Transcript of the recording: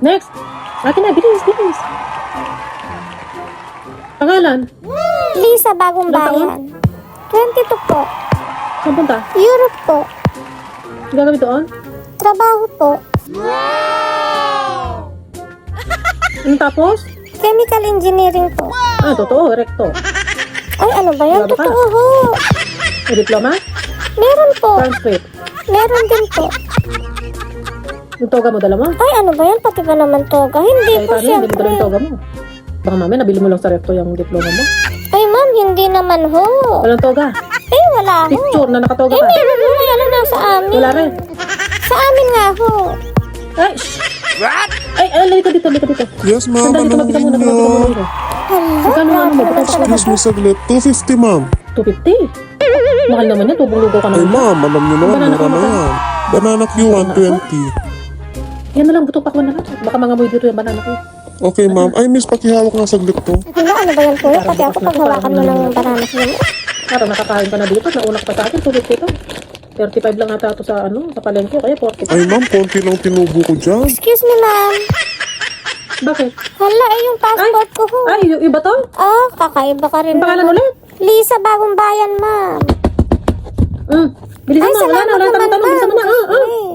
Next. Akin na, bilis, bilis. Pangalan? Lisa, Bagong Ilang taon? Bayan. 22 po. Saan punta? Europe po. Gagawin doon? Trabaho po. Ano tapos? Chemical engineering po. Ah, totoo, recto. Ay, ano ba yan? Grabe ka. Totoo ho. May diploma? Meron po. Transcript. Meron din po. Yung toga mo, dala mo? Ay, ano ba yan? Pati ba naman toga? Hindi Kahit po, ano, hindi mo dala siyempre. yung toga mo. Baka mamaya, nabili mo lang sa recto yung diploma mo. Ay, ma'am, hindi naman ho. Walang toga. Ay, wala ho. Picture na nakatoga Eh, ka. meron ho. Ano nasa amin? Wala rin. Sa amin nga ho. Ay, shh. Ay, lika dito, lika dito. Yes, ma'am. Sandali, Anong kumapit ka muna, nyo? kumapit ka muna dito. Hala, Magkano nga grabe mo? naman Baka- talaga. Excuse me saglit. 250, ma'am. 250. Mahal naman yan, tubong lugo ka Ay, naman. ma'am. Alam nyo naman. Banana Mura na ka yan. Banana Q, 120. Yan na lang, buto pakwan na lang. Baka mga moy dito yung banana ko. Okay, ma'am. Ay, miss, pakihawak nga saglit to. Hala, ano ba yan po? Pati ako paghawakan mo ng banana ko. Parang nakakain ka na dito. Nauna ka pa sa akin, 250 to. 35 lang ata ito sa ano, sa palengke. Kaya 40. Ay, ma'am. Konti lang tinubo ko dyan. Excuse me, ma'am. Bakit? Hala, ay yung passport ko ho. Ay, yung iba to? Oh, kakaiba ka rin. Ang pangalan naman. ulit? Lisa, Bagong Bayan, ma'am. Bilisan Ay, mo. Wala na, salamat wala na naman, tanong-tanong. Bilisan mo na. ma'am.